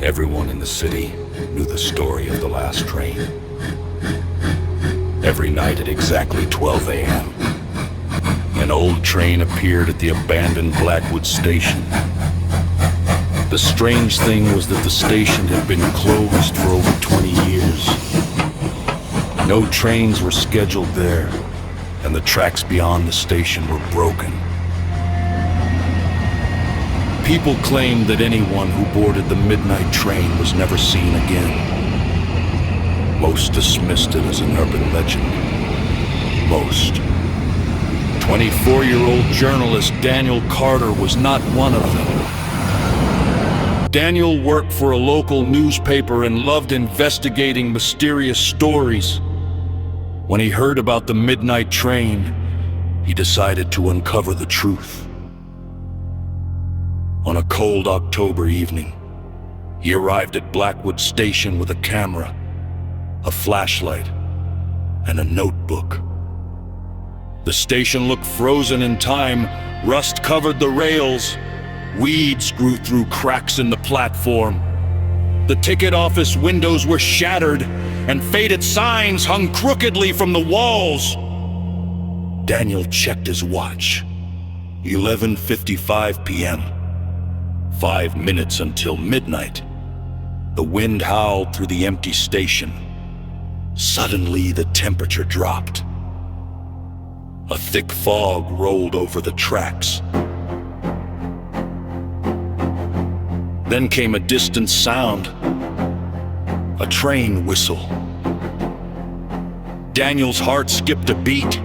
Everyone in the city knew the story of the last train. Every night at exactly 12 a.m., an old train appeared at the abandoned Blackwood station. The strange thing was that the station had been closed for over 20 years. No trains were scheduled there, and the tracks beyond the station were broken. People claimed that anyone who boarded the midnight train was never seen again. Most dismissed it as an urban legend. Most. 24-year-old journalist Daniel Carter was not one of them. Daniel worked for a local newspaper and loved investigating mysterious stories. When he heard about the midnight train, he decided to uncover the truth. On a cold October evening, he arrived at Blackwood Station with a camera, a flashlight, and a notebook. The station looked frozen in time. Rust covered the rails. Weeds grew through cracks in the platform. The ticket office windows were shattered, and faded signs hung crookedly from the walls. Daniel checked his watch. 11:55 p.m. 5 minutes until midnight. The wind howled through the empty station. Suddenly, the temperature dropped. A thick fog rolled over the tracks. Then came a distant sound. A train whistle. Daniel's heart skipped a beat.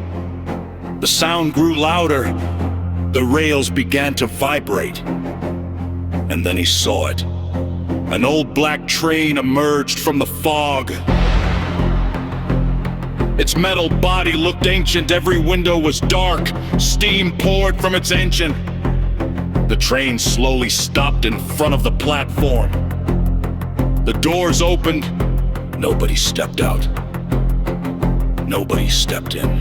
The sound grew louder. The rails began to vibrate. And then he saw it. An old black train emerged from the fog. Its metal body looked ancient. Every window was dark. Steam poured from its engine. The train slowly stopped in front of the platform. The doors opened. Nobody stepped out. Nobody stepped in.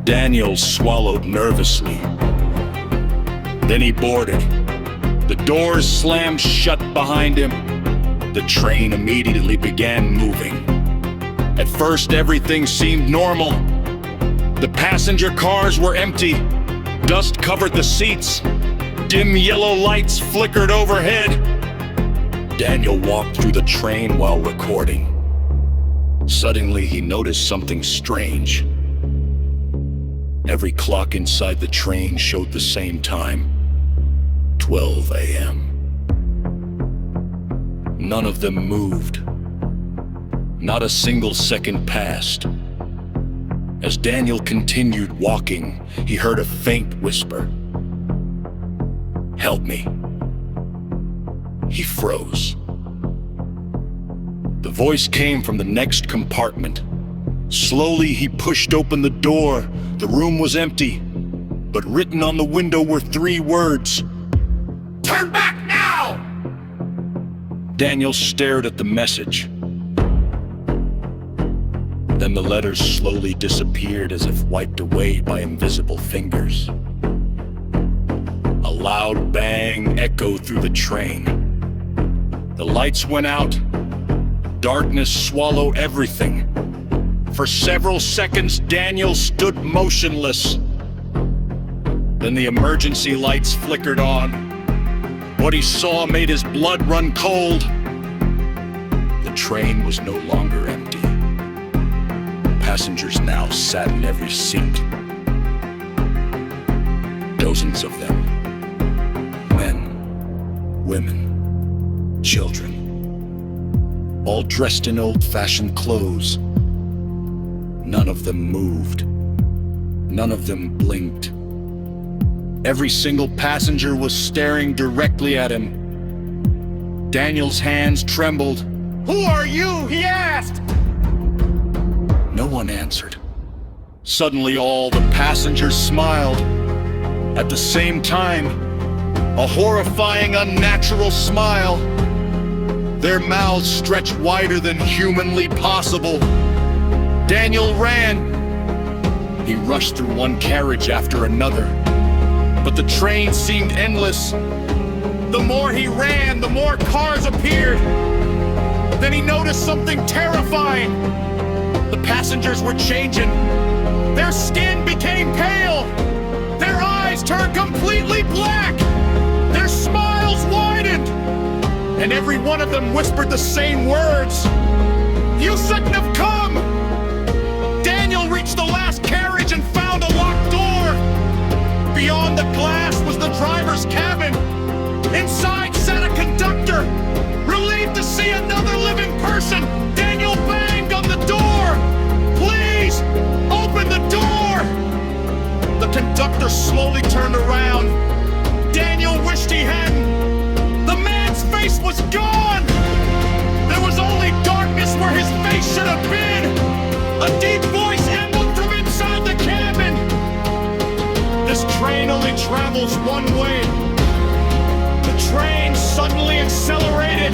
Daniel swallowed nervously. Then he boarded. The doors slammed shut behind him. The train immediately began moving. At first, everything seemed normal. The passenger cars were empty. Dust covered the seats. Dim yellow lights flickered overhead. Daniel walked through the train while recording. Suddenly, he noticed something strange. Every clock inside the train showed the same time. 12 a.m. None of them moved. Not a single second passed. As Daniel continued walking, he heard a faint whisper. "Help me." He froze. The voice came from the next compartment. Slowly, he pushed open the door. The room was empty, but written on the window were 3 words. "Turn back now!" Daniel stared at the message. Then the letters slowly disappeared as if wiped away by invisible fingers. A loud bang echoed through the train. The lights went out. Darkness swallowed everything. For several seconds, Daniel stood motionless. Then the emergency lights flickered on. What he saw made his blood run cold. The train was no longer empty. Passengers now sat in every seat. Dozens of them. Men, women, children. All dressed in old-fashioned clothes. None of them moved. None of them blinked. Every single passenger was staring directly at him. Daniel's hands trembled. "Who are you?" he asked. No one answered. Suddenly, all the passengers smiled. At the same time, a horrifying, unnatural smile. Their mouths stretched wider than humanly possible. Daniel ran. He rushed through one carriage after another. But the train seemed endless. The more he ran, the more cars appeared. Then he noticed something terrifying. The passengers were changing. Their skin became pale. Their eyes turned completely black. Their smiles widened. And every one of them whispered the same words. "You shouldn't have come!" Daniel reached the last carriage and found a locked door. Beyond the glass was the driver's cabin. Inside sat a conductor. Relieved to see another living person, Daniel banged on the door. "Please, open the door!" The conductor slowly turned around. Daniel wished he hadn't. The man's face was gone. There was only darkness where his face should have been. A deep voice echoed from inside the cabin. "This train only travels one way." The train suddenly accelerated.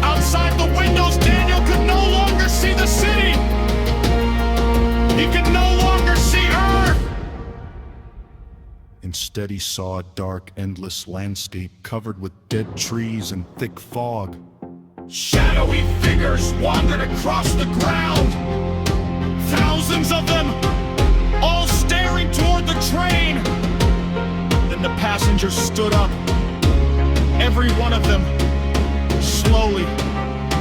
Outside the windows, Daniel could no longer see the city. He could no longer see Earth. Instead, he saw a dark, endless landscape covered with dead trees and thick fog. Shadowy figures wandered across the ground. Thousands of them, all staring toward the train. Then the passengers stood up. Every one of them, slowly,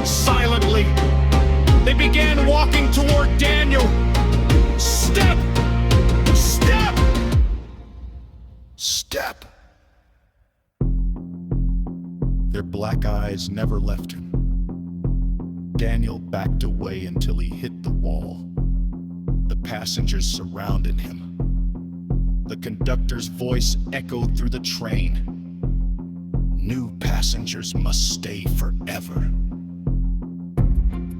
silently, they began walking toward Daniel. Step, step, step. Their black eyes never left him. Daniel backed away until he hit the wall. The passengers surrounded him. The conductor's voice echoed through the train. "New passengers must stay forever."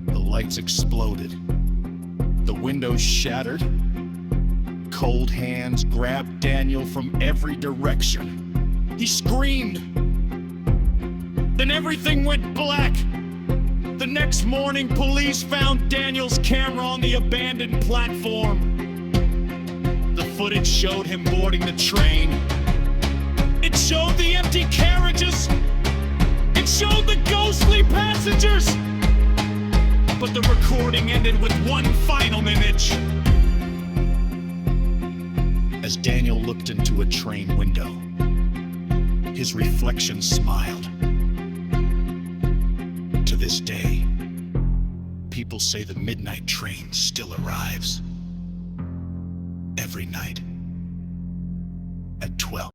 The lights exploded. The windows shattered. Cold hands grabbed Daniel from every direction. He screamed. Then everything went black. The next morning, police found Daniel's camera on the abandoned platform. The footage showed him boarding the train. It showed the empty carriages. It showed the ghostly passengers. But the recording ended with one final image. As Daniel looked into a train window, his reflection smiled. To this day, people say the midnight train still arrives every night at 12.